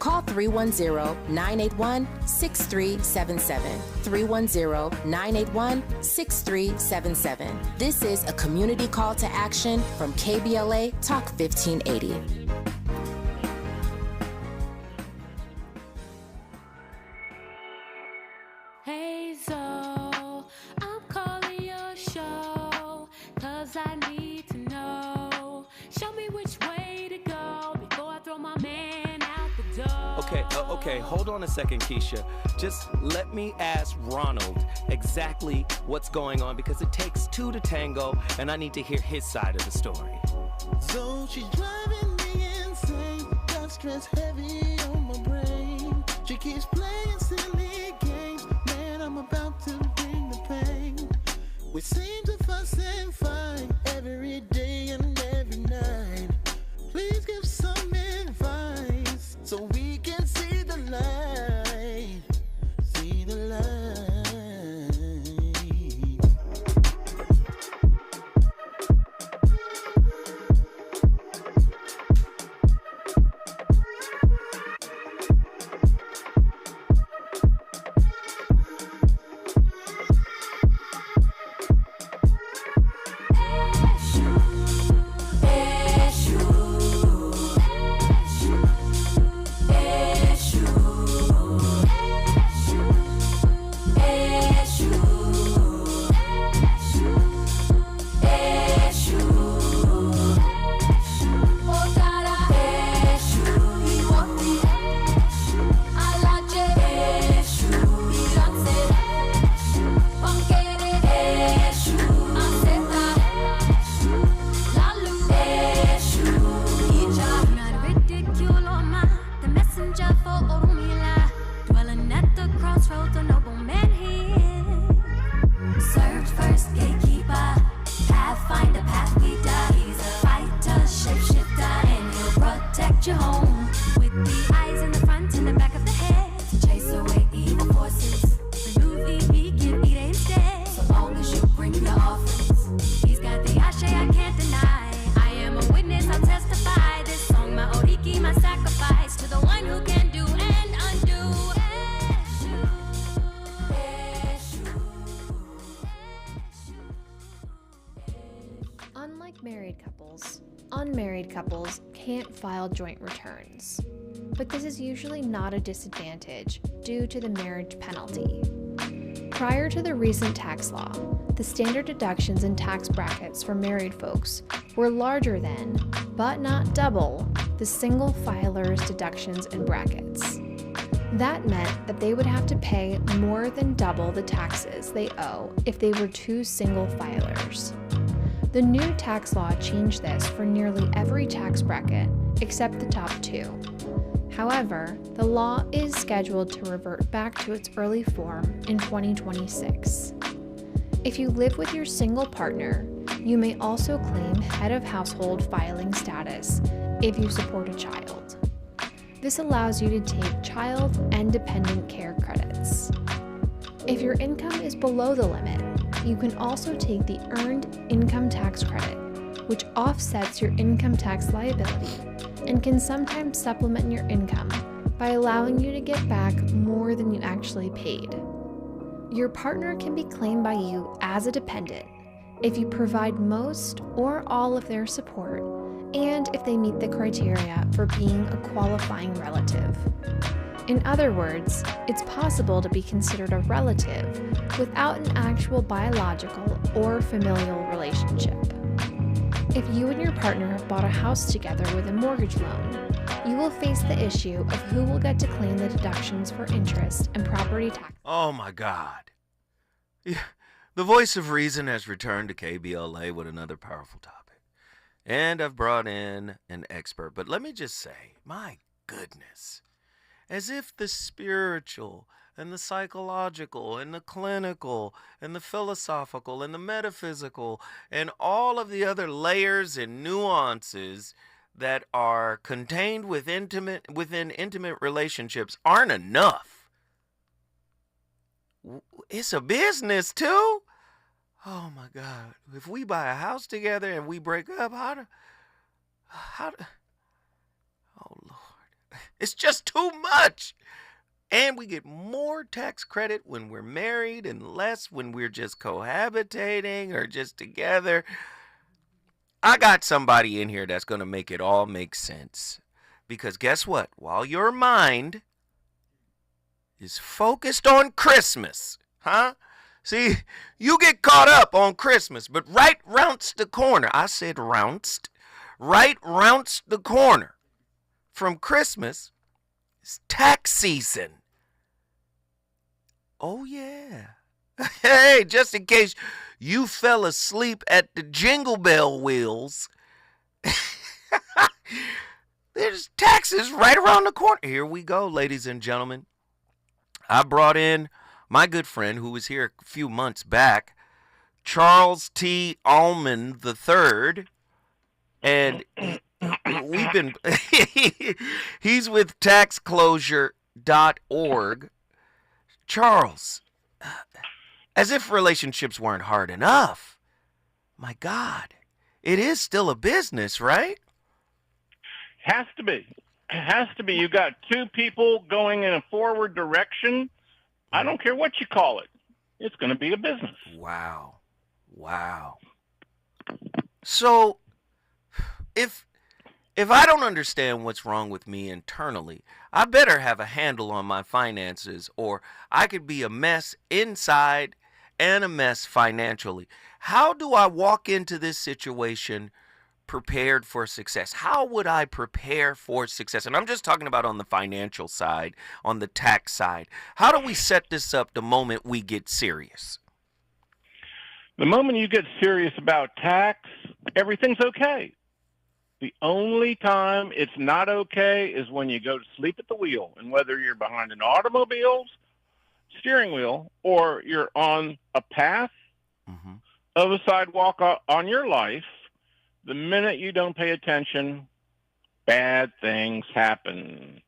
Call 310-981-6377. 310-981-6377. This is a community call to action from KBLA Talk 1580. Hey, so I'm calling your show, 'cause I need to know. Show me which way to go before I throw my man out the door. Okay, hold on a second, Keisha. Just let me ask Ronald exactly what's going on, because it takes two to tango, and I need to hear his side of the story. So she's driving me insane, got stress heavy on my brain. She keeps playing silly games, man, I'm about to bring the pain. We seem to fuss and fight every day and every night. Please give some advice so we can see the light, see the light. Unmarried couples can't file joint returns, but this is usually not a disadvantage due to the marriage penalty. Prior to the recent tax law, the standard deductions and tax brackets for married folks were larger than, but not double, the single filer's deductions and brackets. That meant that they would have to pay more than double the taxes they owe if they were two single filers. The new tax law changed this for nearly every tax bracket except the top two. However, the law is scheduled to revert back to its early form in 2026. If you live with your single partner, you may also claim head of household filing status if you support a child. This allows you to take child and dependent care credits. If your income is below the limit, you can also take the Earned Income Tax Credit, which offsets your income tax liability and can sometimes supplement your income by allowing you to get back more than you actually paid. Your partner can be claimed by you as a dependent if you provide most or all of their support and if they meet the criteria for being a qualifying relative. In other words, it's possible to be considered a relative without an actual biological or familial relationship. If you and your partner have bought a house together with a mortgage loan, you will face the issue of who will get to claim the deductions for interest and property tax. Oh my God. Yeah, the voice of reason has returned to KBLA with another powerful topic. And I've brought in an expert. But let me just say, my goodness, as if the spiritual and the psychological and the clinical and the philosophical and the metaphysical and all of the other layers and nuances that are contained within intimate relationships aren't enough. It's a business too. Oh my God. If we buy a house together and we break up, how do, oh Lord. It's just too much. And we get more tax credit when we're married and less when we're just cohabitating or just together. I got somebody in here that's going to make it all make sense. Because guess what? While your mind is focused on Christmas, huh? See, you get caught up on Christmas, but right rounds the corner. I said rounced. Right rounds the corner from Christmas is tax season. Oh, yeah. Hey, just in case you fell asleep at the Jingle Bell wheels, there's taxes right around the corner. Here we go, ladies and gentlemen. I brought in my good friend who was here a few months back, Charles T. Allman III, and we've been, he's with taxclosure.org. Charles, as if relationships weren't hard enough. My God, it is still a business, right? Has to be. It has to be. You got two people going in a forward direction. I don't care what you call it. It's going to be a business. Wow. Wow. So if I don't understand what's wrong with me internally, I better have a handle on my finances, or I could be a mess inside and a mess financially. How do I walk into this situation prepared for success? How would I prepare for success? And I'm just talking about on the financial side, on the tax side. How do we set this up the moment we get serious? The moment you get serious about tax, everything's okay. The only time it's not okay is when you go to sleep at the wheel. And whether you're behind an automobile's steering wheel or you're on a path of a sidewalk on your life, the minute you don't pay attention, bad things happen.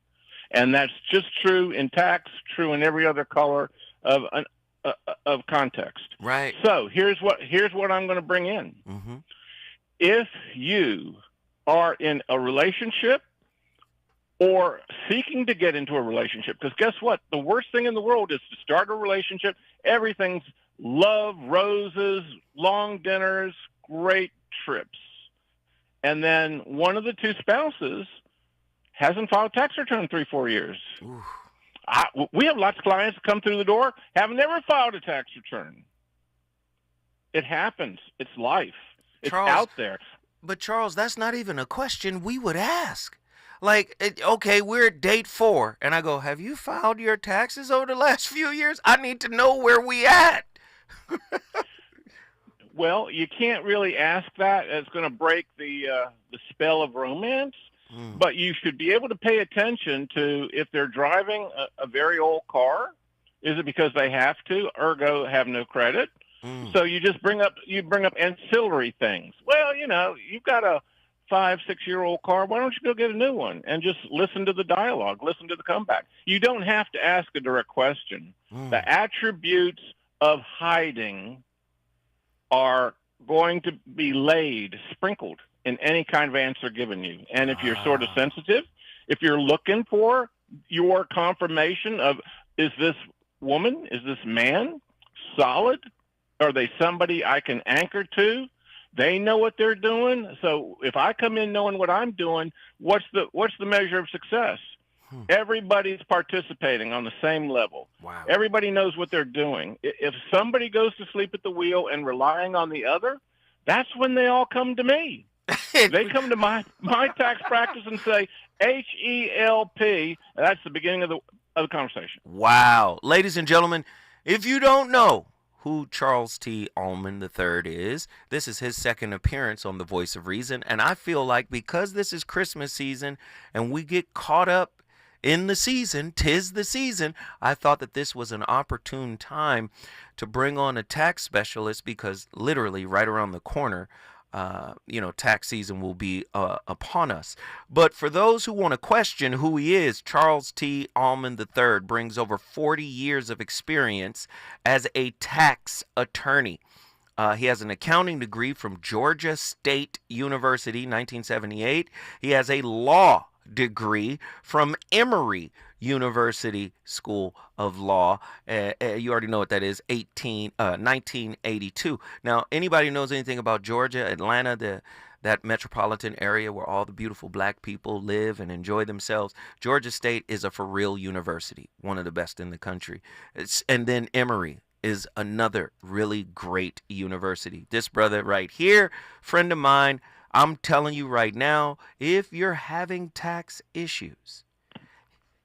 And that's just true in tax, true in every other color of context. Right. So here's what I'm going to bring in. If you are in a relationship or seeking to get into a relationship, because guess what? The worst thing in the world is to start a relationship. Everything's love, roses, long dinners, great trips. And then one of the two spouses hasn't filed tax return in 3-4 years. We have lots of clients that come through the door, have never filed a tax return. It happens. It's life. It's Charles, out there. But Charles, that's not even a question we would ask. Like, okay, we're at date 4, and I go, have you filed your taxes over the last few years? I need to know where we at. Well, you can't really ask that. It's going to break the spell of romance. But you should be able to pay attention to if they're driving a very old car. Is it because they have to, ergo have no credit? So you just bring up ancillary things. Well, you've got a 5-6-year-old car. Why don't you go get a new one and just listen to the dialogue, listen to the comeback? You don't have to ask a direct question. The attributes of hiding are going to be sprinkled in any kind of answer given you. And if you're sort of sensitive, if you're looking for your confirmation of, is this woman, is this man solid? Are they somebody I can anchor to? They know what they're doing. So if I come in knowing what I'm doing, what's the measure of success? Everybody's participating on the same level. Wow. Everybody knows what they're doing. If somebody goes to sleep at the wheel and relying on the other, that's when they all come to me. They come to my tax practice and say, HELP. That's the beginning of the conversation. Wow. Ladies and gentlemen, if you don't know who Charles T. Allman III is, this is his second appearance on The Voice of Reason. And I feel like because this is Christmas season and we get caught up in the season, 'tis the season, I thought that this was an opportune time to bring on a tax specialist, because literally right around the corner, tax season will be upon us. But for those who want to question who he is, Charles T. Allman III brings over 40 years of experience as a tax attorney. He has an accounting degree from Georgia State University, 1978. He has a law degree from Emory University School of Law. You already know what that is, 1982. Now, anybody who knows anything about Georgia, Atlanta, that metropolitan area where all the beautiful black people live and enjoy themselves, Georgia State is a for real university, one of the best in the country. And then Emory is another really great university. This brother right here, friend of mine, I'm telling you right now, if you're having tax issues,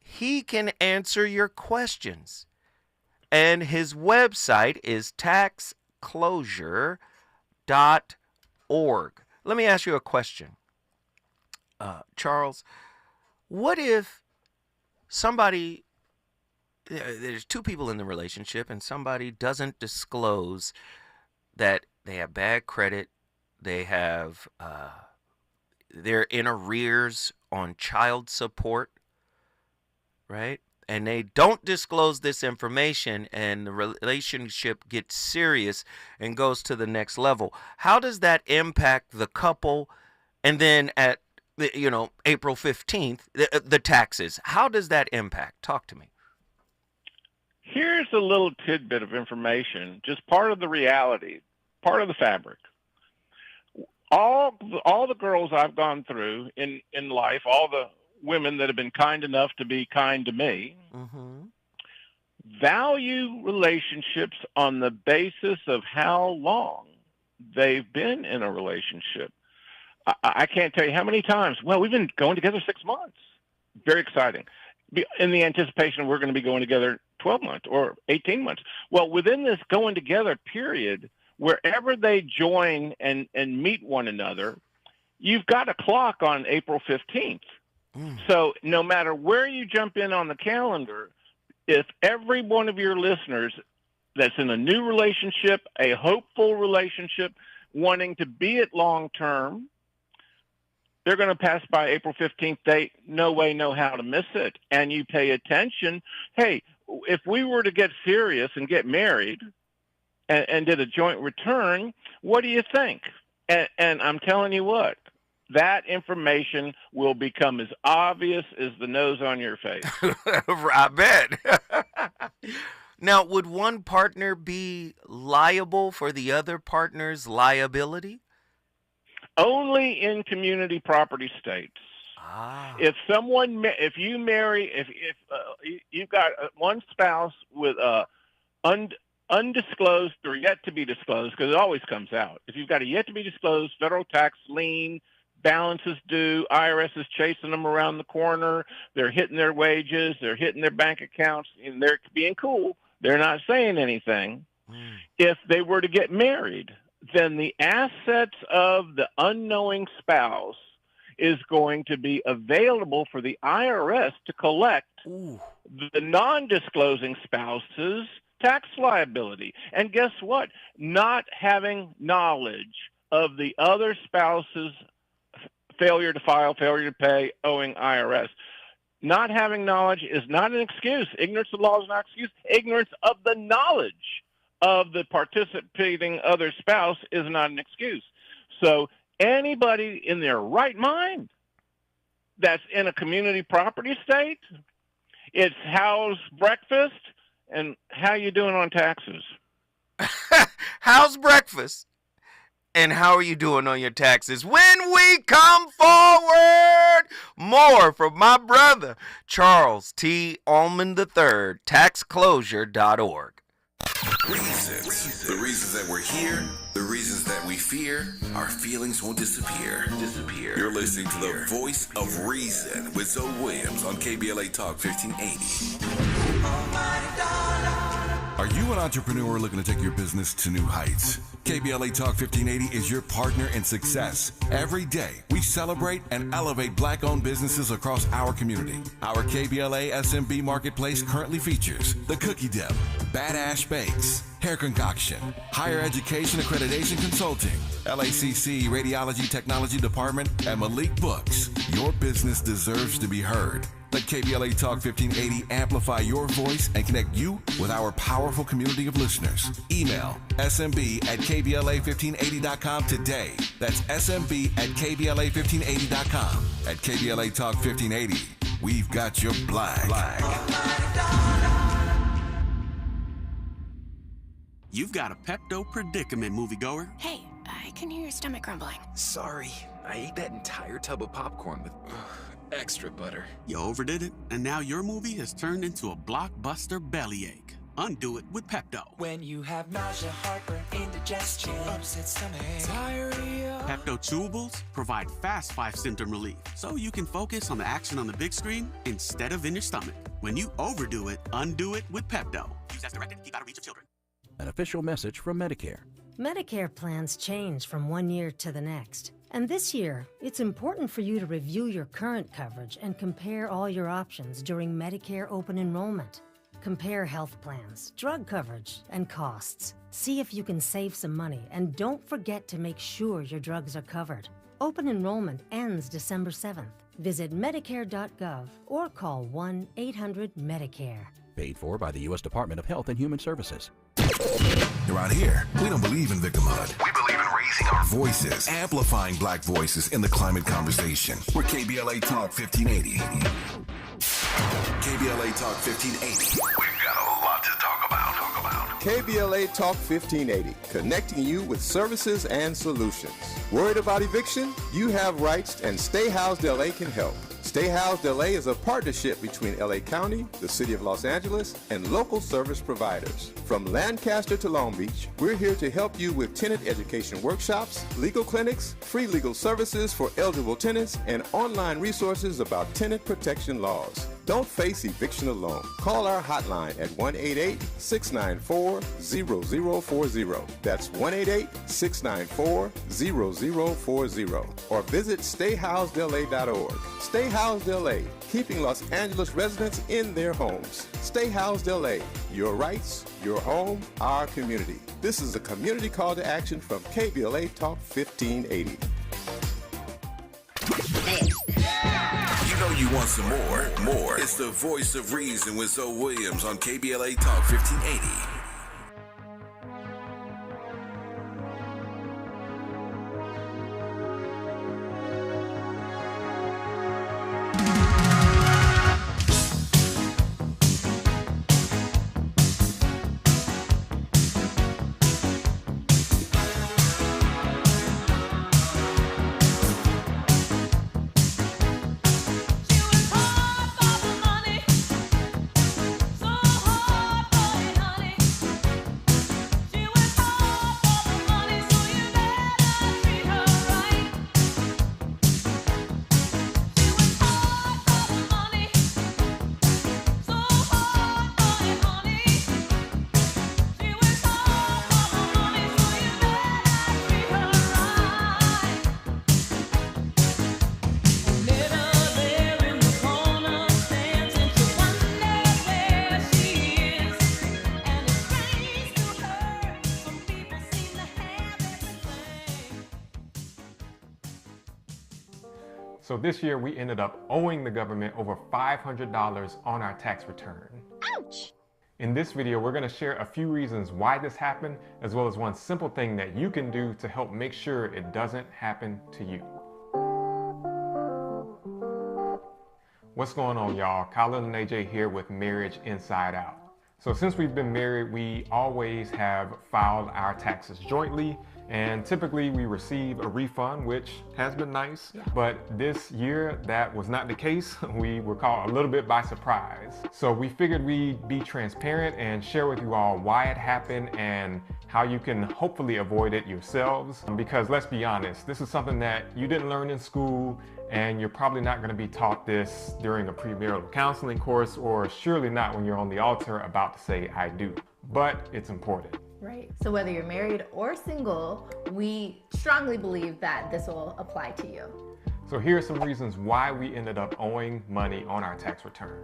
he can answer your questions. And his website is taxclosure.org. Let me ask you a question. Charles, what if somebody, there's two people in the relationship and somebody doesn't disclose that they have bad credit, they have, they're in arrears on child support, right? And they don't disclose this information and the relationship gets serious and goes to the next level. How does that impact the couple? And then at, April 15th, the taxes, how does that impact? Talk to me. Here's a little tidbit of information, just part of the reality, part of the fabric. All the girls I've gone through in life, all the women that have been kind enough to be kind to me, value relationships on the basis of how long they've been in a relationship. I can't tell you how many times. Well, we've been going together 6 months. Very exciting. In the anticipation we're going to be going together 12 months or 18 months. Well, within this going together period, wherever they join and meet one another, you've got a clock on April 15th. So no matter where you jump in on the calendar, if every one of your listeners that's in a new relationship, a hopeful relationship, wanting to be it long term, they're going to pass by April 15th date, no way, no how to miss it. And you pay attention. Hey, if we were to get serious and get married and did a joint return, what do you think? And I'm telling you what, that information will become as obvious as the nose on your face. I bet. Now, would one partner be liable for the other partner's liability? Only in community property states. If you've got one spouse with undisclosed or yet to be disclosed, because it always comes out. If you've got a yet to be disclosed federal tax lien, balances due, IRS is chasing them around the corner, they're hitting their wages, they're hitting their bank accounts, and they're being cool, they're not saying anything. If they were to get married, then the assets of the unknowing spouse is going to be available for the IRS to collect the non-disclosing spouse's tax liability. And guess what? Not having knowledge of the other spouse's failure to file, failure to pay, owing IRS. Not having knowledge is not an excuse. Ignorance of the law is not an excuse. Ignorance of the knowledge of the participating other spouse is not an excuse. So anybody in their right mind that's in a community property state, it's how's breakfast and how you doing on taxes. How's breakfast and how are you doing on your taxes? When we come forward, more from my brother, Charles T. Ullman III, taxclosure.org. Reasons. The reasons that we're here, the reasons that we fear, our feelings won't disappear. You're listening to the voice of reason with Zoe Williams on KBLA Talk 1580. Are you an entrepreneur looking to take your business to new heights? KBLA Talk 1580 is your partner in success. Every day, we celebrate and elevate Black-owned businesses across our community. Our KBLA SMB Marketplace currently features The Cookie Dip, Bad Ash Bakes, Hair Concoction, Higher Education Accreditation Consulting, LACC Radiology Technology Department, and Malik Books. Your business deserves to be heard. Let KBLA Talk 1580 amplify your voice and connect you with our powerful community of listeners. Email smb@kbla1580.com today. That's smb@kbla1580.com. At KBLA Talk 1580, we've got your black. You've got a Pepto predicament, moviegoer. Hey, I can hear your stomach grumbling. Sorry, I ate that entire tub of popcorn with extra butter. You overdid it, and now your movie has turned into a blockbuster bellyache. Undo it with Pepto. When you have nausea, heartburn, indigestion, upset stomach, diarrhea. Pepto chewables provide fast 5-symptom relief, so you can focus on the action on the big screen instead of in your stomach. When you overdo it, undo it with Pepto. Use as directed. Keep out of reach of children. An official message from Medicare. Medicare plans change from one year to the next. And this year, it's important for you to review your current coverage and compare all your options during Medicare open enrollment. Compare health plans, drug coverage, and costs. See if you can save some money, and don't forget to make sure your drugs are covered. Open enrollment ends December 7th. Visit Medicare.gov or call 1-800-MEDICARE. Paid for by the U.S. Department of Health and Human Services. Around here, we don't believe in victimhood. We believe in raising our voices, amplifying black voices in the climate conversation. We're KBLA Talk 1580. KBLA Talk 1580. We've got a lot to talk about. KBLA Talk 1580, connecting you with services and solutions. Worried about eviction? You have rights, and Stay Housed LA can help. Stay Housed LA is a partnership between LA County, the City of Los Angeles, and local service providers. From Lancaster to Long Beach, we're here to help you with tenant education workshops, legal clinics, free legal services for eligible tenants, and online resources about tenant protection laws. Don't face eviction alone. Call our hotline at 1-888-694-0040. That's 1-888-694-0040. Or visit stayhousedla.org. Stay Housed LA, keeping Los Angeles residents in their homes. Stay Housed LA, your rights, your home, our community. This is a community call to action from KBLA Talk 1580. You know you want some more. It's the voice of reason with Zoe Williams on KBLA Talk 1580. So this year we ended up owing the government over $500 on our tax return. Ouch! In this video, we're going to share a few reasons why this happened, as well as one simple thing that you can do to help make sure it doesn't happen to you. What's going on, y'all? Colin and AJ here with Marriage Inside Out. So since we've been married, we always have filed our taxes jointly, and typically we receive a refund, which has been nice. But this year, that was not the case. We were caught a little bit by surprise. So we figured we'd be transparent and share with you all why it happened and how you can hopefully avoid it yourselves. Because let's be honest, this is something that you didn't learn in school, and you're probably not going to be taught this during a premarital counseling course, or surely not when you're on the altar about to say I do. But it's important. Right. So whether you're married or single, we strongly believe that this will apply to you. So here are some reasons why we ended up owing money on our tax return.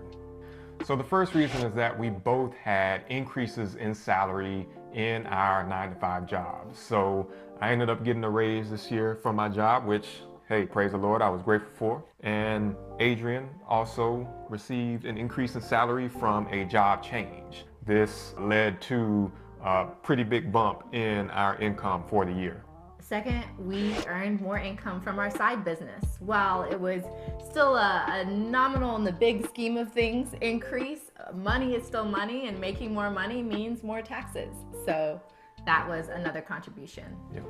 So the first reason is that we both had increases in salary in our 9-to-5 jobs. So I ended up getting a raise this year from my job, which hey, praise the Lord, I was grateful for. And Adrian also received an increase in salary from a job change. This led to a pretty big bump in our income for the year. Second, we earned more income from our side business. While it was still a nominal in the big scheme of things increase, money is still money, and making more money means more taxes. So that was another contribution. Yeah.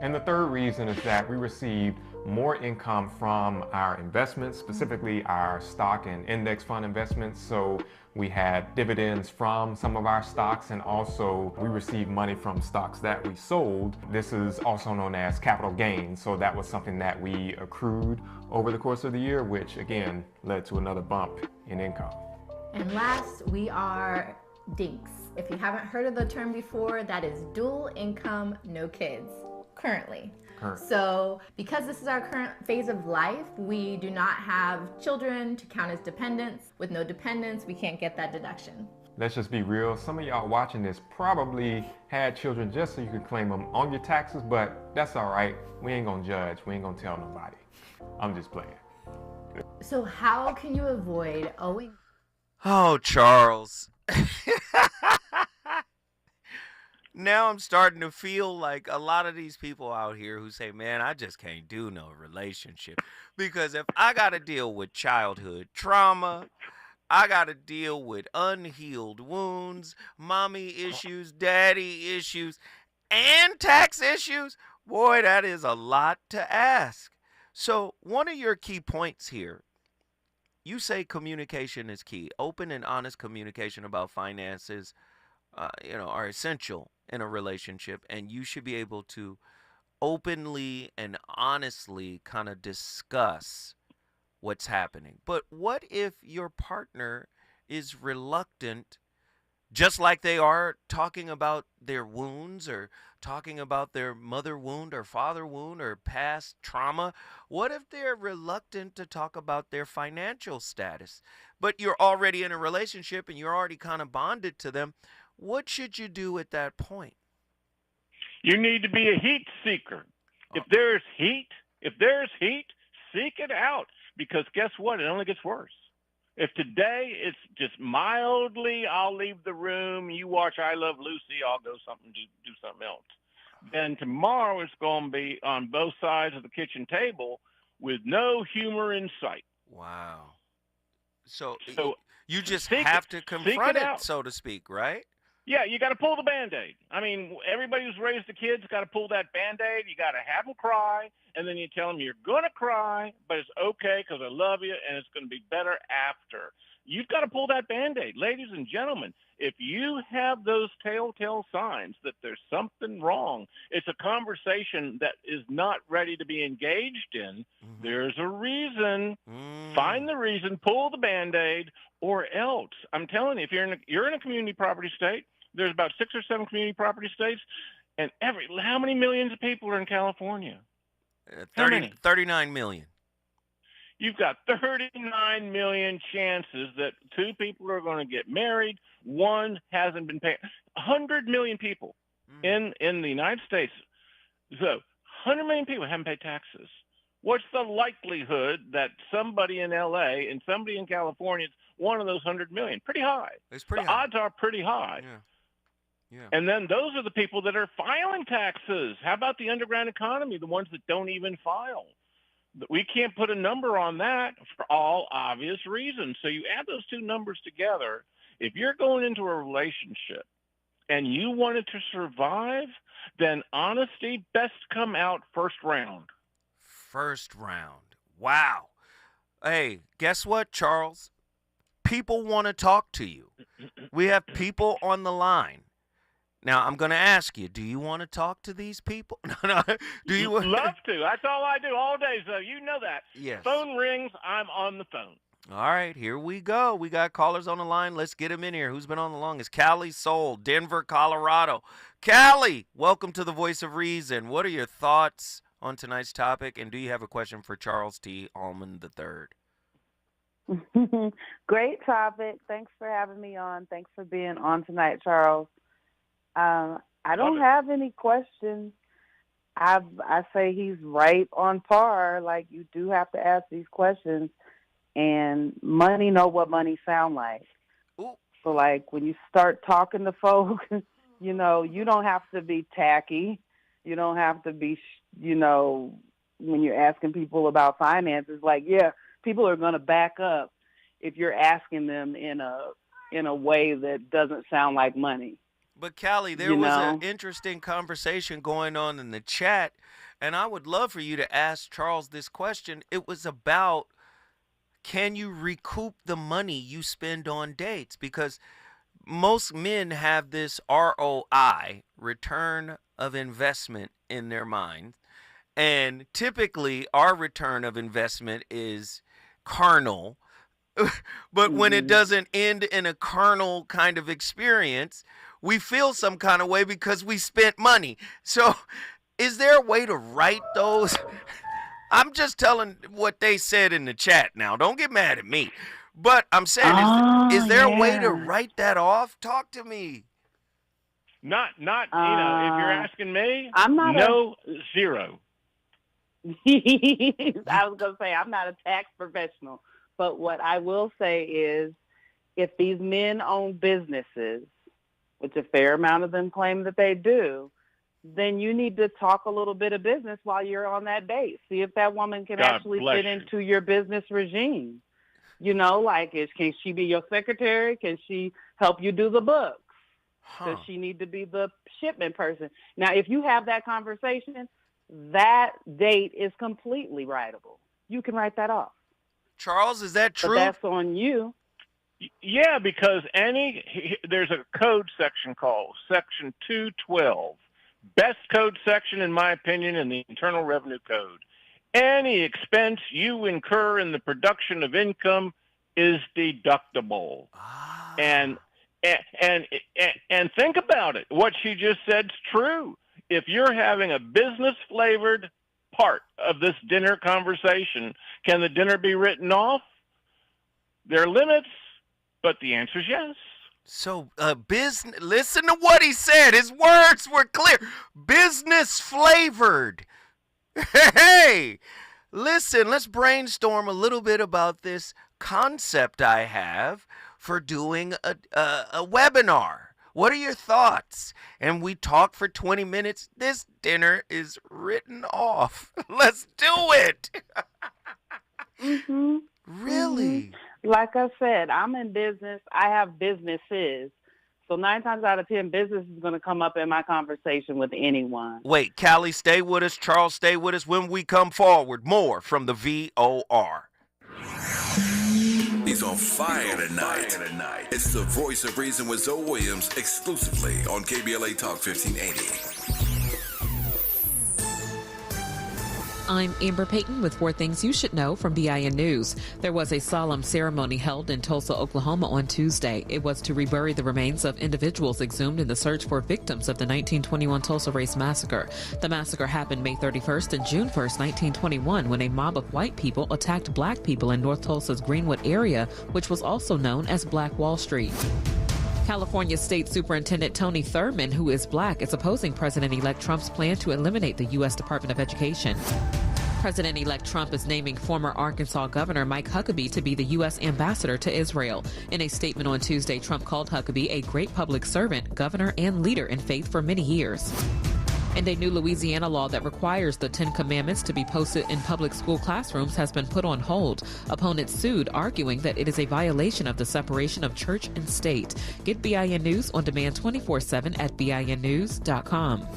And the third reason is that we received more income from our investments, specifically our stock and index fund investments. So we had dividends from some of our stocks, and also we received money from stocks that we sold. This is also known as capital gains. So that was something that we accrued over the course of the year, which again led to another bump in income. And last, we are DINKs. If you haven't heard of the term before, that is dual income, no kids. Currently. So because this is our current phase of life, we do not have children to count as dependents. With no dependents, we can't get that deduction. Let's just be real. Some of y'all watching this probably had children just so you could claim them on your taxes, but that's all right. We ain't gonna judge. We ain't gonna tell nobody. I'm just playing. So how can you avoid owing? Oh, Charles. Now I'm starting to feel like a lot of these people out here who say, man, I just can't do no relationship. Because if I got to deal with childhood trauma, I got to deal with unhealed wounds, mommy issues, daddy issues, and tax issues, boy, that is a lot to ask. So one of your key points here, you say communication is key. Open and honest communication about finances, are essential in a relationship, and you should be able to openly and honestly kind of discuss what's happening. But what if your partner is reluctant, just like they are talking about their wounds or talking about their mother wound or father wound or past trauma? What if they're reluctant to talk about their financial status, but you're already in a relationship and you're already kind of bonded to them? What should you do at that point? You need to be a heat seeker. If there's heat, seek it out. Because guess what? It only gets worse. If today it's just mildly, I'll leave the room, you watch I Love Lucy, I'll go do something else. Then tomorrow it's going to be on both sides of the kitchen table with no humor in sight. Wow. So you just have to confront it, so to speak, right? Yeah, you got to pull the Band-Aid. I mean, everybody who's raised the kids got to pull that Band-Aid. You got to have them cry, and then you tell them you're going to cry, but it's okay because I love you, and it's going to be better after. You've got to pull that Band-Aid. Ladies and gentlemen, if you have those telltale signs that there's something wrong, it's a conversation that is not ready to be engaged in. Mm-hmm. There's a reason. Find the reason, pull the Band-Aid, or else. I'm telling you, if you're in a community property state, there's about 6 or 7 community property states, and how many millions of people are in California? 39 million. You've got 39 million chances that 2 people are going to get married. 1 hasn't been paid. 100 million people in the United States. So 100 million people haven't paid taxes. What's the likelihood that somebody in L.A. and somebody in California is one of those 100 million? Pretty high. It's pretty high. The odds are pretty high. Yeah. And then those are the people that are filing taxes. How about the underground economy, the ones that don't even file? We can't put a number on that for all obvious reasons. So you add those 2 numbers together. If you're going into a relationship and you want it to survive, then honesty best come out first round. First round. Wow. Hey, guess what, Charles? People want to talk to you. We have people on the line. Now, I'm going to ask you, do you want to talk to these people? No. Do you love to? That's all I do all day, so you know that. Yes. Phone rings, I'm on the phone. All right, here we go. We got callers on the line. Let's get them in here. Who's been on the longest? Callie Soul, Denver, Colorado. Callie, welcome to the Voice of Reason. What are your thoughts on tonight's topic, and do you have a question for Charles T. Allman III? Great topic. Thanks for having me on. Thanks for being on tonight, Charles. I don't have any questions. I say he's right on par. Like, you do have to ask these questions, and money know what money sound like. Ooh. So, like, when you start talking to folks, you know, you don't have to be tacky. You don't have to be, you know, when you're asking people about finances, like, yeah, people are going to back up if you're asking them in a way that doesn't sound like money. But Callie, there was an interesting conversation going on in the chat, and I would love for you to ask Charles this question. It was about, can you recoup the money you spend on dates? Because most men have this ROI, return of investment, in their mind. And typically our return of investment is carnal. But when it doesn't end in a carnal kind of experience, we feel some kind of way because we spent money. So is there a way to write those? I'm just telling what they said in the chat now. Don't get mad at me. But I'm saying, is there a way to write that off? Talk to me. Not you know, if you're asking me, I'm not zero. I was going to say, I'm not a tax professional. But what I will say is, if these men own businesses, which a fair amount of them claim that they do, then you need to talk a little bit of business while you're on that date. See if that woman can actually fit into your business regime. You know, like, can she be your secretary? Can she help you do the books? Does she need to be the shipment person? Now, if you have that conversation, that date is completely writable. You can write that off. Charles, is that true? But that's on you. Yeah, because there's a code section called Section 212. Best code section, in my opinion, in the Internal Revenue Code. Any expense you incur in the production of income is deductible. And think about it. What she just said is true. If you're having a business-flavored part of this dinner conversation, can the dinner be written off? There are limits, but the answer is yes. So, listen to what he said. His words were clear. Business-flavored. Hey, listen, let's brainstorm a little bit about this concept I have for doing a webinar. What are your thoughts? And we talk for 20 minutes. This dinner is written off. Let's do it. Really? Like I said, I'm in business. I have businesses. So 9 times out of 10, business is going to come up in my conversation with anyone. Wait, Callie, stay with us. Charles, stay with us. When we come forward, more from the VOR. He's on fire tonight. It's the voice of reason with Zoe Williams, exclusively on KBLA Talk 1580. I'm Amber Payton with 4 things you should know from BIN News. There was a solemn ceremony held in Tulsa, Oklahoma on Tuesday. It was to rebury the remains of individuals exhumed in the search for victims of the 1921 Tulsa Race Massacre. The massacre happened May 31st and June 1st, 1921, when a mob of white people attacked black people in North Tulsa's Greenwood area, which was also known as Black Wall Street. California State Superintendent Tony Thurmond, who is black, is opposing President-elect Trump's plan to eliminate the U.S. Department of Education. President-elect Trump is naming former Arkansas Governor Mike Huckabee to be the U.S. ambassador to Israel. In a statement on Tuesday, Trump called Huckabee a great public servant, governor, and leader in faith for many years. And a new Louisiana law that requires the 10 Commandments to be posted in public school classrooms has been put on hold. Opponents sued, arguing that it is a violation of the separation of church and state. Get BIN News on demand 24/7 at BINnews.com.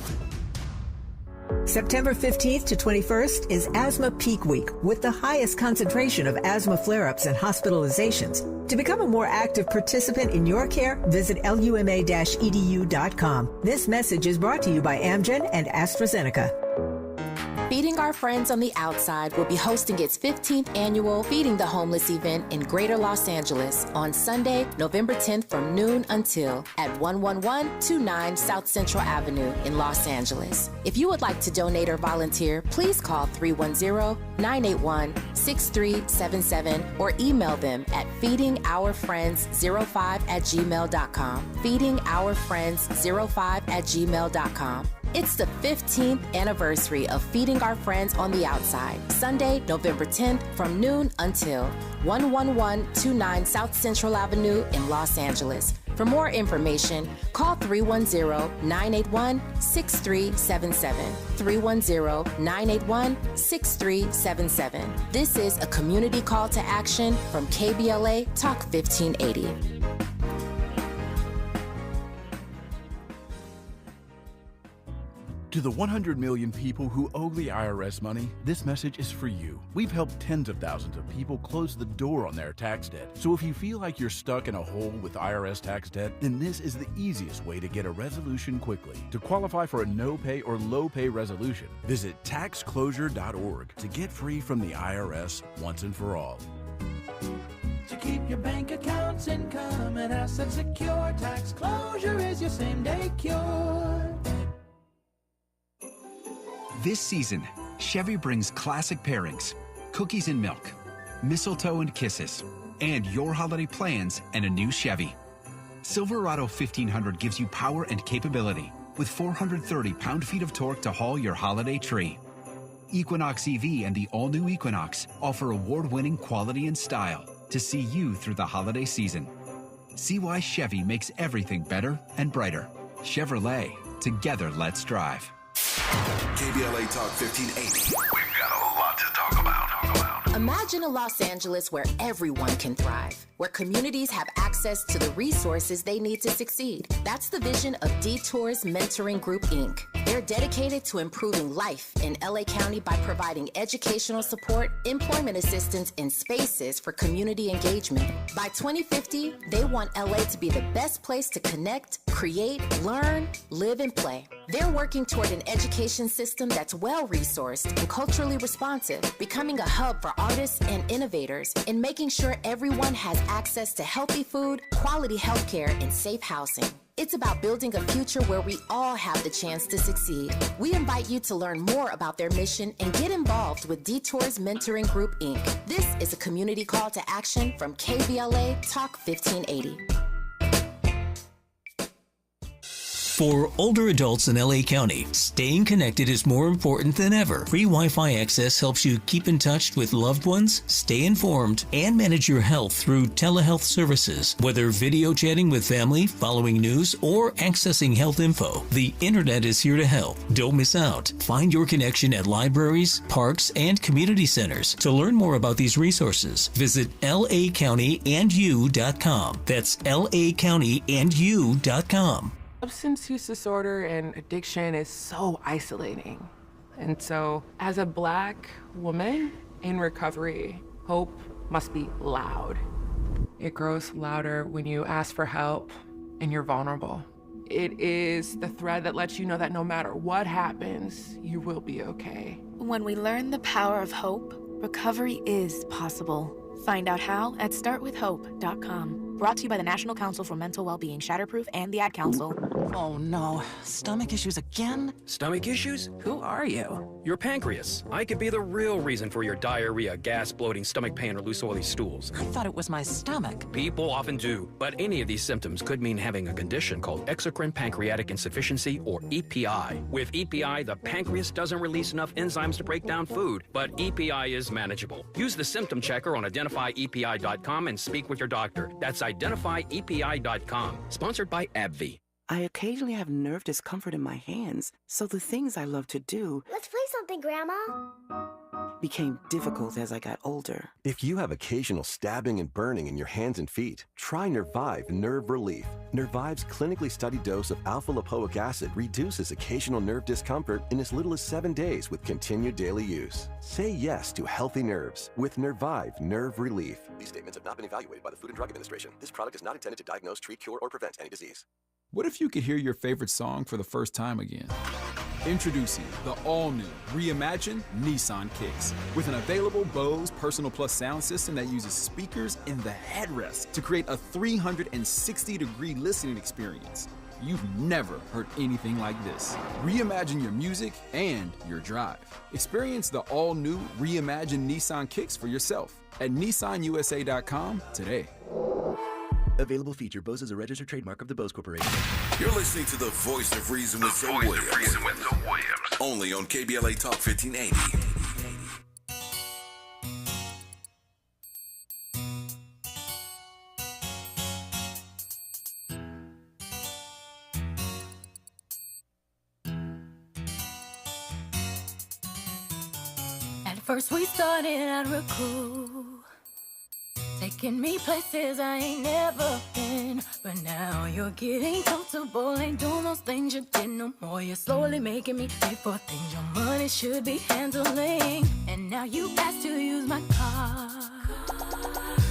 September 15th to 21st is Asthma Peak Week, with the highest concentration of asthma flare-ups and hospitalizations. To become a more active participant in your care, visit luma-edu.com. This message is brought to you by Amgen and AstraZeneca. Feeding Our Friends on the Outside will be hosting its 15th annual Feeding the Homeless event in Greater Los Angeles on Sunday, November 10th from noon until at 11129 South Central Avenue in Los Angeles. If you would like to donate or volunteer, please call 310-981-6377 or email them at feedingourfriends05@gmail.com. feedingourfriends05@gmail.com. It's the 15th anniversary of Feeding Our Friends on the Outside, Sunday, November 10th from noon until 11129 South Central Avenue in Los Angeles. For more information, call 310-981-6377. 310-981-6377. This is a community call to action from KBLA Talk 1580. To the 100 million people who owe the IRS money, this message is for you. We've helped tens of thousands of people close the door on their tax debt. So if you feel like you're stuck in a hole with IRS tax debt, then this is the easiest way to get a resolution quickly. To qualify for a no-pay or low-pay resolution, visit taxclosure.org to get free from the IRS once and for all. To keep your bank accounts, income, and assets secure, tax closure is your same-day cure. This season, Chevy brings classic pairings, cookies and milk, mistletoe and kisses, and your holiday plans and a new Chevy. Silverado 1500 gives you power and capability with 430 pound-feet of torque to haul your holiday tree. Equinox EV and the all-new Equinox offer award-winning quality and style to see you through the holiday season. See why Chevy makes everything better and brighter. Chevrolet, together let's drive. KBLA Talk 1580. We've got a lot to talk about. Imagine a Los Angeles where everyone can thrive, where communities have access to the resources they need to succeed. That's the vision of Detours Mentoring Group, Inc. They're dedicated to improving life in LA County by providing educational support, employment assistance, and spaces for community engagement. By 2050, they want LA to be the best place to connect, create, learn, live, and play. They're working toward an education system that's well-resourced and culturally responsive, becoming a hub for artists and innovators, and making sure everyone has access to healthy food, quality healthcare, and safe housing. It's about building a future where we all have the chance to succeed. We invite you to learn more about their mission and get involved with Detours Mentoring Group, Inc. This is a community call to action from KBLA Talk 1580. For older adults in LA County, staying connected is more important than ever. Free Wi-Fi access helps you keep in touch with loved ones, stay informed, and manage your health through telehealth services. Whether video chatting with family, following news, or accessing health info, the internet is here to help. Don't miss out. Find your connection at libraries, parks, and community centers. To learn more about these resources, visit lacountyandU.com. That's lacountyandU.com. Substance use disorder and addiction is so isolating. And so, as a Black woman in recovery, hope must be loud. It grows louder when you ask for help and you're vulnerable. It is the thread that lets you know that no matter what happens, you will be okay. When we learn the power of hope, recovery is possible. Find out how at startwithhope.com. Brought to you by the National Council for Mental Wellbeing, Shatterproof, and the Ad Council. Oh no, stomach issues again? Stomach issues? Who are you? Your pancreas. I could be the real reason for your diarrhea, gas, bloating, stomach pain, or loose oily stools. I thought it was my stomach. People often do, but any of these symptoms could mean having a condition called exocrine pancreatic insufficiency, or EPI. With EPI, the pancreas doesn't release enough enzymes to break down food, but EPI is manageable. Use the symptom checker on identifyepi.com and speak with your doctor. That's identifyepi.com. Sponsored by AbbVie. I occasionally have nerve discomfort in my hands, so the things I love to do... Let's play something, Grandma. ...became difficult as I got older. If you have occasional stabbing and burning in your hands and feet, try Nervive Nerve Relief. Nervive's clinically studied dose of alpha-lipoic acid reduces occasional nerve discomfort in as little as 7 days with continued daily use. Say yes to healthy nerves with Nervive Nerve Relief. These statements have not been evaluated by the Food and Drug Administration. This product is not intended to diagnose, treat, cure, or prevent any disease. What if you could hear your favorite song for the first time again? Introducing the all-new, reimagined Nissan Kicks. With an available Bose Personal Plus sound system that uses speakers in the headrest to create a 360-degree listening experience. You've never heard anything like this. Reimagine your music and your drive. Experience the all-new, reimagined Nissan Kicks for yourself at nissanusa.com today. Available feature. Bose is a registered trademark of the Bose Corporation. You're listening to the Voice of Reason with Zoe Williams. Only on KBLA Talk 1580. At first we started out real cool, taking me places I ain't never been. But now you're getting comfortable, ain't doing those things you did no more. You're slowly making me pay for things your money should be handling. And now you ask to use my car,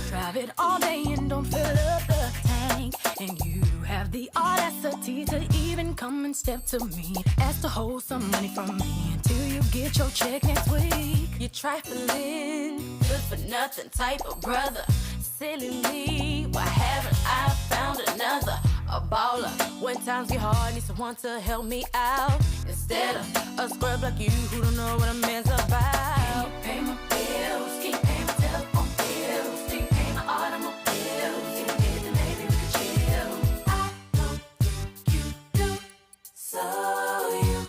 drive it all day and don't fill up the tank. And you have the audacity to even come and step to me, ask to hold some money from me until you get your check next week. You're trifling, good for nothing type of brother. Silly me, why haven't I found another? A baller, when times get hard, need someone to help me out, instead of a scrub like you who don't know what a man's about. Pay my bills, keep paying my telephone bills, keep paying my automobiles. You get the maybe we could chill. I don't think you do, so you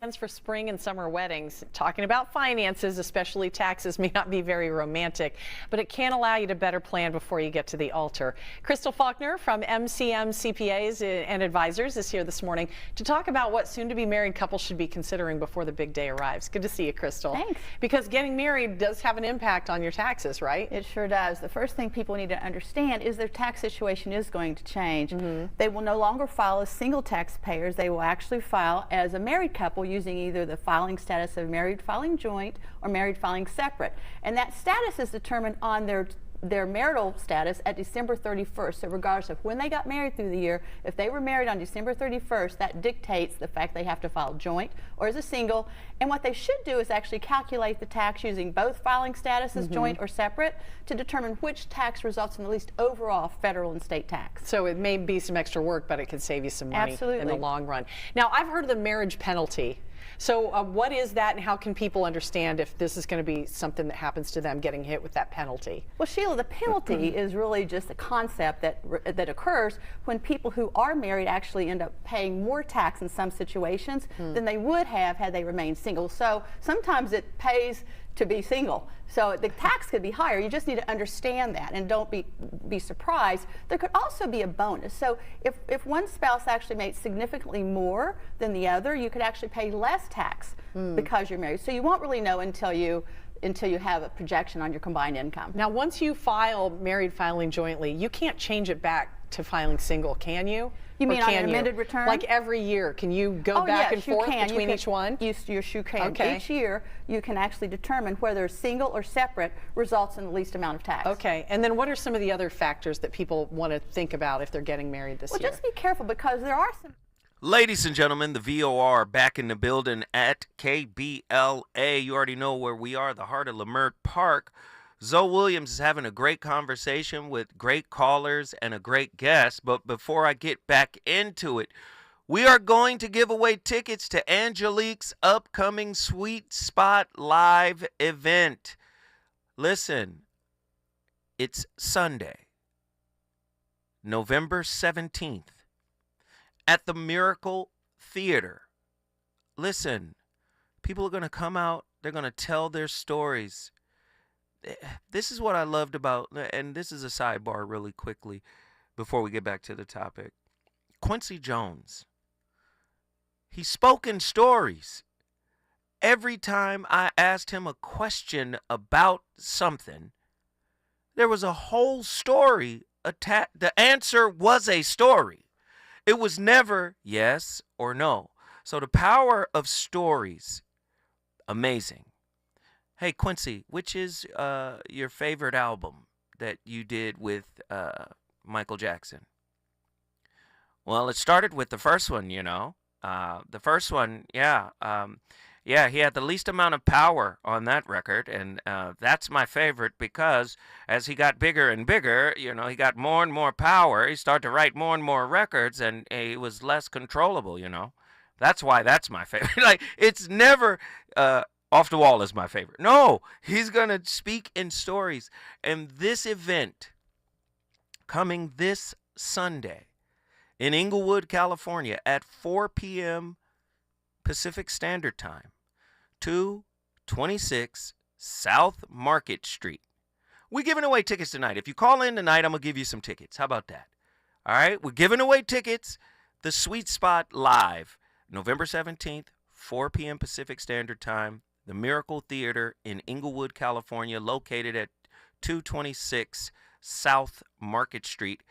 Plans for spring and summer weddings. Talking about finances, especially taxes, may not be very romantic, but it can allow you to better plan before you get to the altar. Crystal Faulkner from MCM CPAs and Advisors is here this morning to talk about what soon-to-be married couples should be considering before the big day arrives. Good to see you, Crystal. Thanks. Because getting married does have an impact on your taxes, right? It sure does. The first thing people need to understand is their tax situation is going to change. They will no longer file as single taxpayers. They will actually file as a married couple using either the filing status of married filing joint or married filing separate. And that status is determined on their marital status at December 31st. So regardless of when they got married through the year, if they were married on December 31st, that dictates the fact they have to file joint or as a single. And what they should do is actually calculate the tax using both filing statuses, joint or separate, to determine which tax results in the least overall federal and state tax. So it may be some extra work, but it can save you some money in the long run. Now, I've heard of the marriage penalty. So what is that, and how can people understand if this is going to be something that happens to them getting hit with that penalty? Well, Sheila, the penalty is really just a concept that occurs when people who are married actually end up paying more tax in some situations than they would have had they remained single. So sometimes it pays to be single. So the tax could be higher. You just need to understand that and don't be surprised. There could also be a bonus. So if one spouse actually made significantly more than the other, you could actually pay less tax because you're married. So you won't really know until you have a projection on your combined income. Now, once you file married filing jointly, you can't change it back to filing single, can you? You mean on an amended return? Like every year, can you go back and forth between each one? Yes, you can. Okay. Each year, you can actually determine whether single or separate results in the least amount of tax. Okay, and then what are some of the other factors that people want to think about if they're getting married this year? Well, just be careful because there are some... Ladies and gentlemen, the VOR back in the building at KBLA. You already know where we are, the heart of Leimert Park. Zoe Williams is having a great conversation with great callers and a great guest. But before I get back into it, we are going to give away tickets to Angelique's upcoming Sweet Spot Live event. Listen, it's Sunday, November 17th. At the Miracle Theater. Listen, people are going to come out. They're going to tell their stories. This is what I loved about, and this is a sidebar really quickly before we get back to the topic. Quincy Jones. He spoke in stories. Every time I asked him a question about something, there was a whole story attached. The answer was a story. It was never yes or no. So the power of stories, amazing. Hey, Quincy, which is your favorite album that you did with Michael Jackson? Well, it started with the first one, you know. The first one, yeah, he had the least amount of power on that record, and that's my favorite because as he got bigger and bigger, you know, he got more and more power. He started to write more and more records, and he was less controllable, you know. That's why that's my favorite. Like, it's never Off the Wall is my favorite. No, he's going to speak in stories. And this event coming this Sunday in Inglewood, California at 4 p.m. Pacific Standard Time, 226 South Market Street. We're giving away tickets tonight. If you call in tonight, I'm going to give you some tickets. How about that? All right, we're giving away tickets. The Sweet Spot Live, November 17th, 4 p.m. Pacific Standard Time. The Miracle Theater in Inglewood, California, located at 226 South Market Street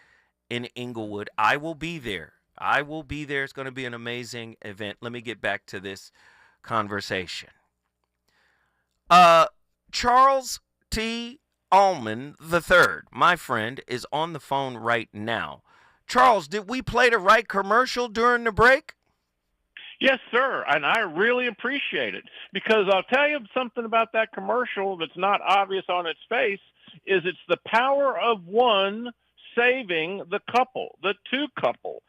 in Inglewood. I will be there. It's going to be an amazing event. Let me get back to this conversation. Charles T. Allman III, my friend, is on the phone right now. Charles, did we play the right commercial during the break? Yes, sir, and I really appreciate it because I'll tell you something about that commercial that's not obvious on its face is it's the power of one saving the couple, the two couple.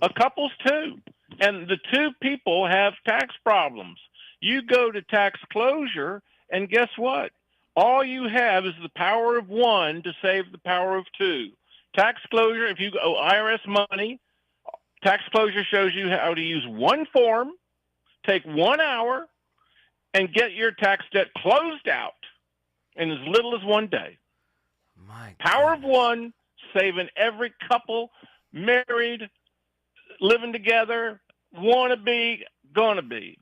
A couple's two, and the two people have tax problems. You go to tax closure, and guess what? All you have is the power of one to save the power of two. Tax closure, if you owe IRS money, tax closure shows you how to use one form, take 1 hour, and get your tax debt closed out in as little as 1 day. My Power of one, saving every couple, married, living together, wanna be, gonna be.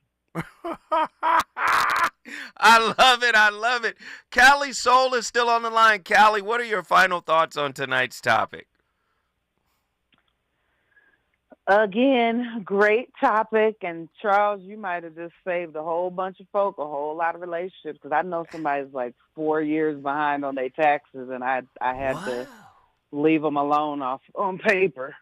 I love it. Callie Soul is still on the line. Callie, what are your final thoughts on tonight's topic? Again, great topic. And Charles, you might have just saved a whole bunch of folk, a whole lot of relationships. Because I know somebody's like 4 years behind on their taxes, and I had to leave them alone on paper.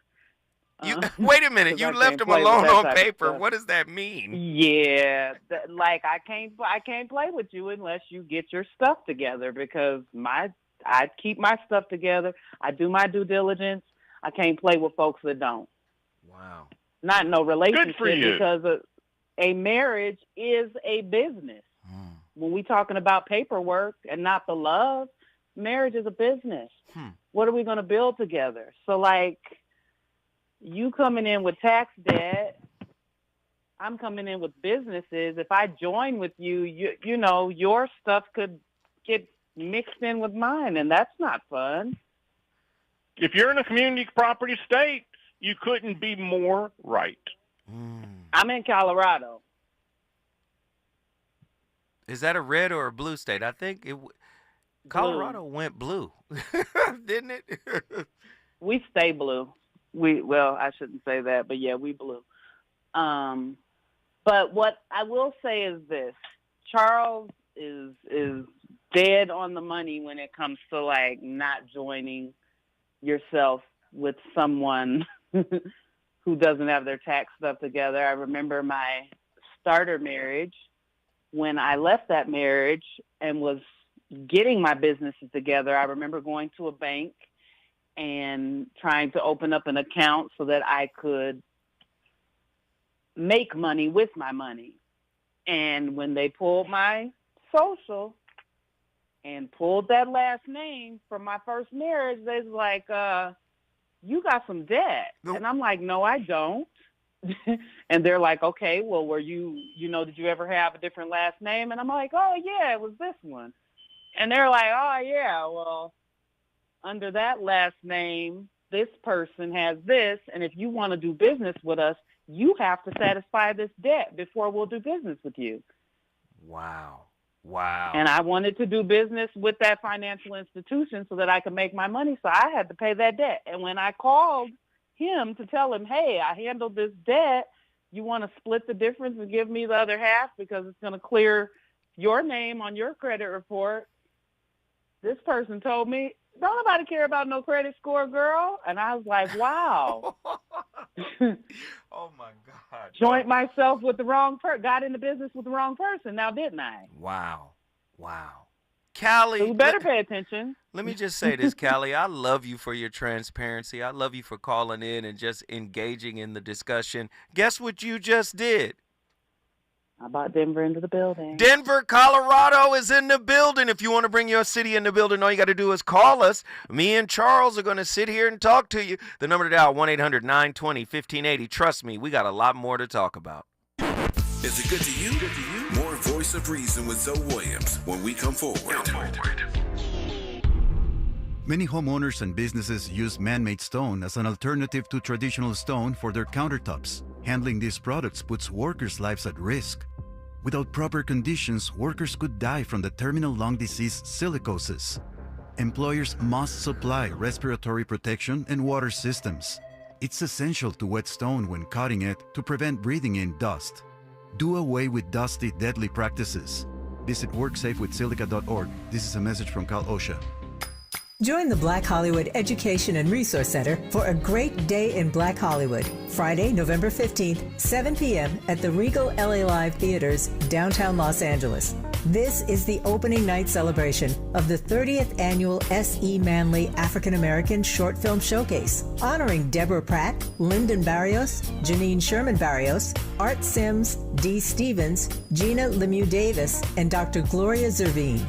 Wait a minute, you left them alone on paper. What does that mean? Yeah, like I can't play with you unless you get your stuff together because I keep my stuff together. I do my due diligence. I can't play with folks that don't. Wow. Not no relationship Good for you. because a marriage is a business. When we talking about paperwork and not the love, marriage is a business. What are we going to build together? So like you coming in with tax debt, I'm coming in with businesses. If I join with you, you know, your stuff could get mixed in with mine, and that's not fun. If you're in a community property state, you couldn't be more right. I'm in Colorado. Is that a red or a blue state? I think Colorado went blue, didn't it? We stay blue. Well, I shouldn't say that, but yeah, we blue. But what I will say is this: Charles is dead on the money when it comes to like not joining yourself with someone who doesn't have their tax stuff together. I remember my starter marriage when I left that marriage and was getting my businesses together. I remember going to a bank and trying to open up an account so that I could make money with my money. And when they pulled my social and pulled that last name from my first marriage, they was like, you got some debt. Nope. And I'm like, no, I don't. And they're like, okay, well, were you know, did you ever have a different last name? And I'm like, oh, yeah, it was this one. And they're like, oh, yeah, well, under that last name, this person has this. And if you want to do business with us, you have to satisfy this debt before we'll do business with you. Wow. And I wanted to do business with that financial institution so that I could make my money. So I had to pay that debt. And when I called him to tell him, hey, I handled this debt, you want to split the difference and give me the other half because it's going to clear your name on your credit report, this person told me, don't nobody care about no credit score, girl. And I was like, wow. Oh, my God. Joined myself with the wrong person, got into business with the wrong person now, didn't I? Wow. Callie. So you better pay attention. Let me just say this, Callie. I love you for your transparency. I love you for calling in and just engaging in the discussion. Guess what you just did? I brought Denver into the building. Denver, Colorado is in the building. If you want to bring your city in the building, all you got to do is call us. Me and Charles are going to sit here and talk to you. The number to dial, 1-800-920-1580. Trust me, we got a lot more to talk about. Is it good to you? More Voice of Reason with Zoe Williams when we come forward. Many homeowners and businesses use man-made stone as an alternative to traditional stone for their countertops. Handling these products puts workers' lives at risk. Without proper conditions, workers could die from the terminal lung disease silicosis. Employers must supply respiratory protection and water systems. It's essential to wet stone when cutting it to prevent breathing in dust. Do away with dusty, deadly practices. Visit WorkSafeWithSilica.org. This is a message from Cal OSHA. Join the Black Hollywood Education and Resource Center for a great day in Black Hollywood. Friday, November 15th, 7 p.m. at the Regal LA Live Theaters, downtown Los Angeles. This is the opening night celebration of the 30th annual S.E. Manley African American Short Film Showcase, honoring Deborah Pratt, Lyndon Barrios, Janine Sherman Barrios, Art Sims, Dee Stevens, Gina Lemieux Davis, and Dr. Gloria Zervine.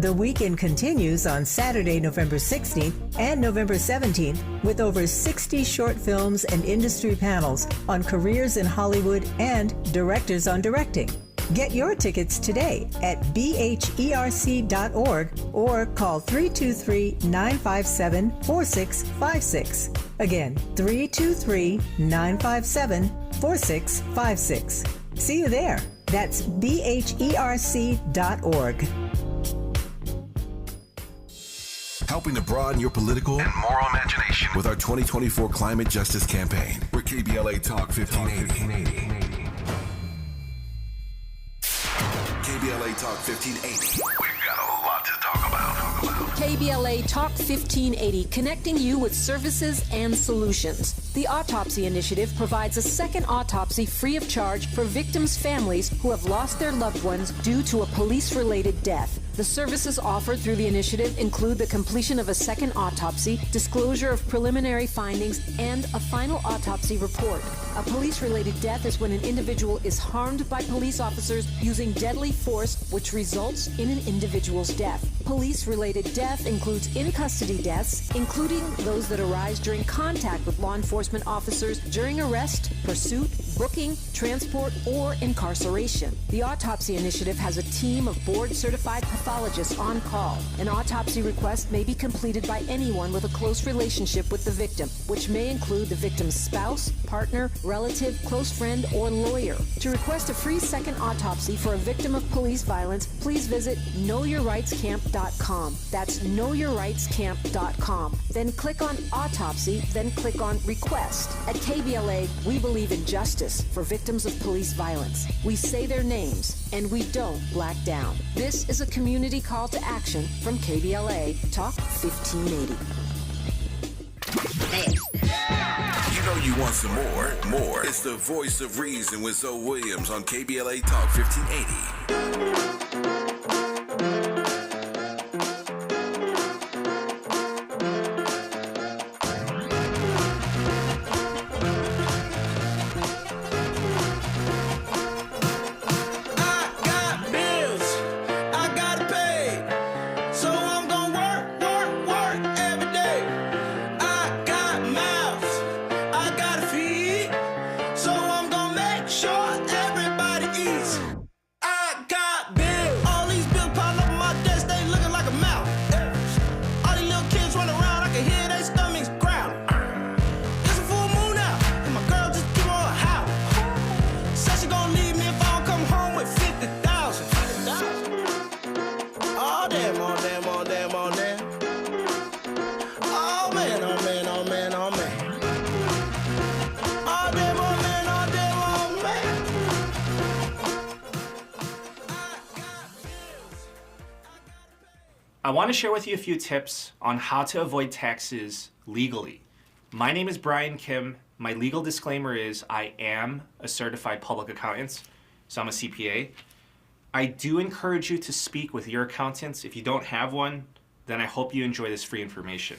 The weekend continues on Saturday, November 16th and November 17th with over 60 short films and industry panels on careers in Hollywood and directors on directing. Get your tickets today at bherc.org or call 323-957-4656. Again, 323-957-4656. See you there. That's bherc.org. Helping to broaden your political and moral imagination with our 2024 Climate Justice Campaign. We're KBLA Talk 1580. KBLA Talk 1580. We've got a lot to talk about. KBLA Talk 1580, connecting you with services and solutions. The Autopsy Initiative provides a second autopsy free of charge for victims' families who have lost their loved ones due to a police-related death. The services offered through the initiative include the completion of a second autopsy, disclosure of preliminary findings, and a final autopsy report. A police-related death is when an individual is harmed by police officers using deadly force, which results in an individual's death. Police-related death includes in-custody deaths, including those that arise during contact with law enforcement officers during arrest, pursuit, booking, transport, or incarceration. The Autopsy Initiative has a team of board-certified pathologists on call. An autopsy request may be completed by anyone with a close relationship with the victim, which may include the victim's spouse, partner, relative, close friend, or lawyer. To request a free second autopsy for a victim of police violence, please visit knowyourrightscamp.com. That's knowyourrightscamp.com. Then click on Autopsy, then click on Request. At KBLA, we believe in justice for victims of police violence. We say their names, and we don't black down. This is a community call to action from KBLA Talk 1580. You know you want some more. It's the Voice of Reason with Zoe Williams on KBLA Talk 1580. I want to share with you a few tips on how to avoid taxes legally. My name is Brian Kim. My legal disclaimer is I am a certified public accountant, so I'm a CPA. I do encourage you to speak with your accountants. If you don't have one, then I hope you enjoy this free information.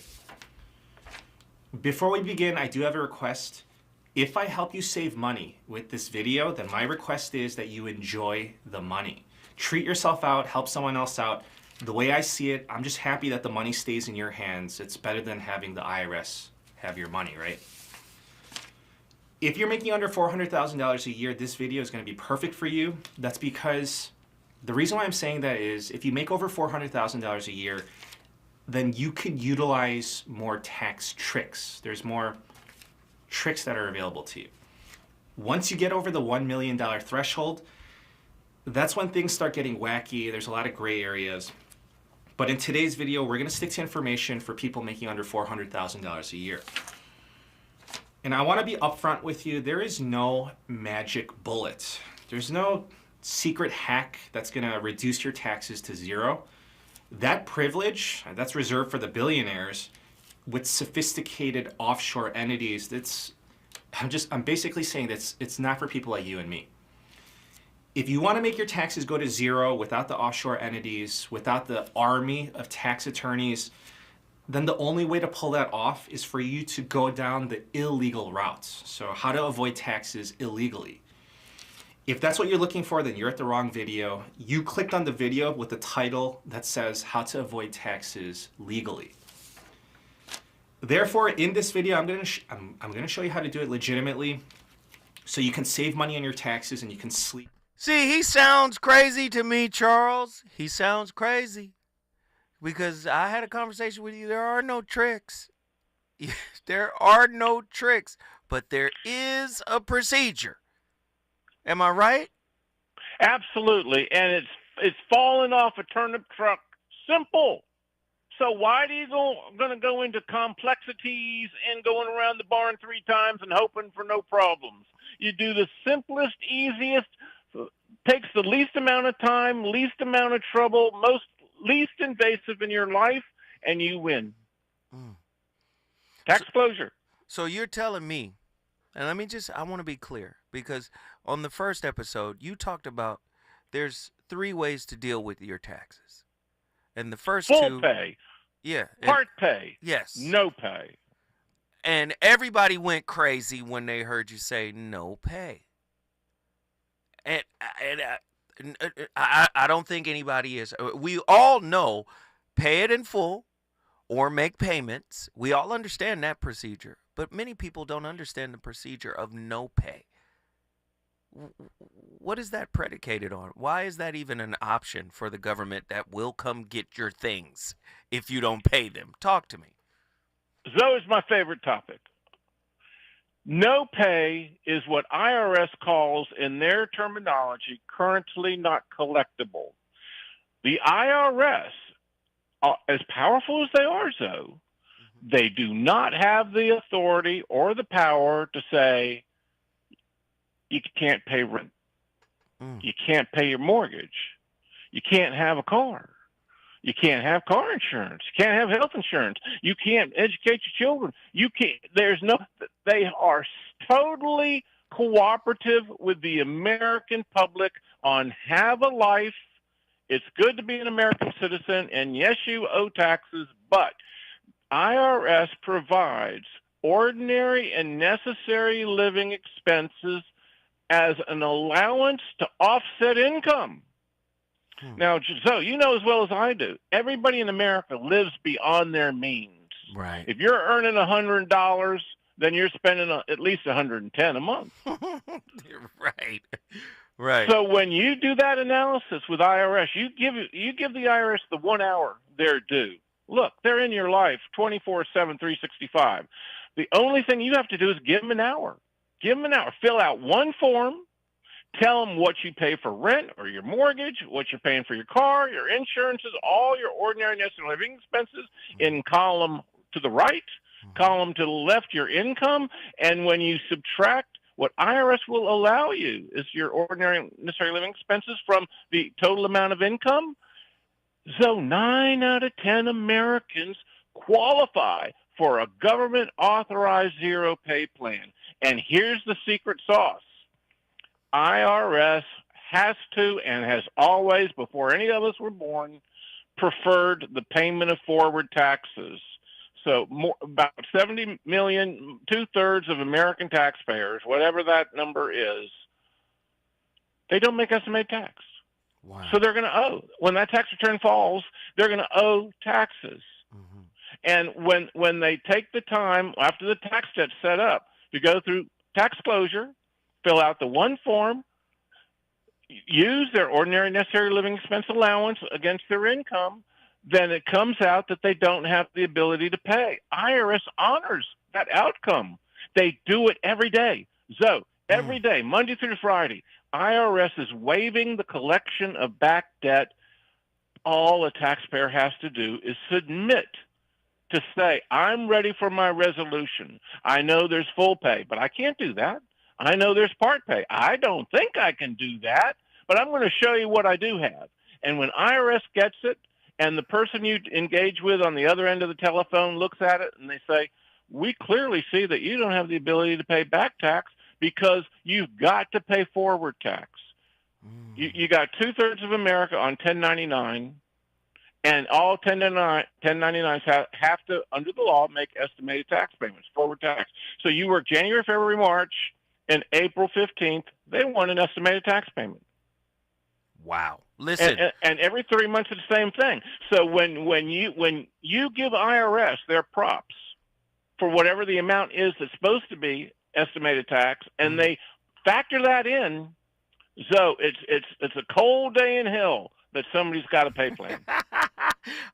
Before we begin, I do have a request. If I help you save money with this video, then my request is that you enjoy the money. Treat yourself out, help someone else out. The way I see it, I'm just happy that the money stays in your hands. It's better than having the IRS have your money, right? If you're making under $400,000 a year, this video is going to be perfect for you. That's because the reason why I'm saying that is if you make over $400,000 a year, then you could utilize more tax tricks. There's more tricks that are available to you. Once you get over the $1 million threshold, that's when things start getting wacky. There's a lot of gray areas. But in today's video, we're going to stick to information for people making under $400,000 a year. And I want to be upfront with you. There is no magic bullet. There's no secret hack that's going to reduce your taxes to zero. That privilege, that's reserved for the billionaires with sophisticated offshore entities. I'm basically saying that it's not for people like you and me. If you want to make your taxes go to zero without the offshore entities, without the army of tax attorneys, then the only way to pull that off is for you to go down the illegal routes. So how to avoid taxes illegally. If that's what you're looking for, then you're at the wrong video. You clicked on the video with the title that says how to avoid taxes legally. Therefore, in this video, I'm gonna show you how to do it legitimately so you can save money on your taxes and you can sleep. See, he sounds crazy to me, Charles. He sounds crazy. Because I had a conversation with you. There are no tricks. There are no tricks. But there is a procedure. Am I right? Absolutely. And it's falling off a turnip truck. Simple. So why do you going to go into complexities and going around the barn 3 times and hoping for no problems? You do the simplest, easiest, takes the least amount of time, least amount of trouble, least invasive in your life, and you win. Tax closure. So you're telling me, and I want to be clear, because on the first episode, you talked about there's 3 ways to deal with your taxes. And the first Full 2... pay. Yeah. Part pay. Yes. No pay. And everybody went crazy when they heard you say no pay. And I don't think anybody is. We all know pay it in full or make payments. We all understand that procedure. But many people don't understand the procedure of no pay. What is that predicated on? Why is that even an option for the government that will come get your things if you don't pay them? Talk to me. So is my favorite topic. No pay is what IRS calls, in their terminology, currently not collectible. The IRS, as powerful as they are, though, they do not have the authority or the power to say, you can't pay rent. You can't pay your mortgage. You can't have a car. You can't have car insurance. You can't have health insurance. You can't educate your children. You can't. They are totally cooperative with the American public on have a life. It's good to be an American citizen, and yes, you owe taxes, but IRS provides ordinary and necessary living expenses as an allowance to offset income. Now, so you know as well as I do, everybody in America lives beyond their means. Right. If you're earning $100, then you're spending at least $110 a month. Right. Right. So when you do that analysis with IRS, you give the IRS the 1 hour they're due. Look, they're in your life 24/7, 365. The only thing you have to do is give them an hour. Give them an hour. Fill out one form. Tell them what you pay for rent or your mortgage, what you're paying for your car, your insurances, all your ordinary necessary living expenses in column to the right, column to the left, your income. And when you subtract, what IRS will allow you is your ordinary necessary living expenses from the total amount of income. So 9 out of 10 Americans qualify for a government-authorized zero-pay plan. And here's the secret sauce. IRS has to and has always, before any of us were born, preferred the payment of forward taxes. So about 70 million, 2/3 of American taxpayers, whatever that number is, they don't make estimated tax. Wow. So they're going to owe. When that tax return falls, they're going to owe taxes. Mm-hmm. And when they take the time after the tax debt's set up to go through tax closure, fill out the one form, use their ordinary necessary living expense allowance against their income, then it comes out that they don't have the ability to pay. IRS honors that outcome. They do it every day. So every day, Monday through Friday, IRS is waiving the collection of back debt. All a taxpayer has to do is submit to say, I'm ready for my resolution. I know there's full pay, but I can't do that. I know there's part pay. I don't think I can do that, but I'm going to show you what I do have. And when IRS gets it, and the person you engage with on the other end of the telephone looks at it and they say, we clearly see that you don't have the ability to pay back tax because you've got to pay forward tax. You got 2/3 of America on 1099, and all 1099s have to, under the law, make estimated tax payments, forward tax. So you work January, February, March, and April 15th, they want an estimated tax payment. Wow. Listen. And every 3 months it's the same thing. So when you give IRS their props for whatever the amount is that's supposed to be estimated tax, and they factor that in, so it's a cold day in hell that somebody's got a pay plan.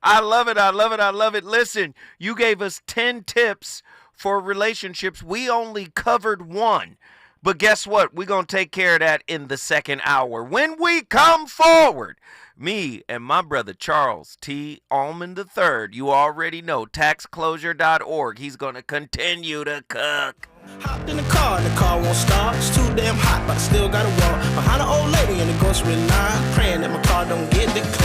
I love it. I love it. I love it. Listen, you gave us 10 tips for relationships. We only covered one. But guess what? We're going to take care of that in the second hour. When we come forward, me and my brother Charles T. Allman III, you already know, taxclosure.org. He's going to continue to cook. Hopped in the car won't start. It's too damn hot, but I still gotta walk behind an old lady in the grocery line, praying that my car don't get declined.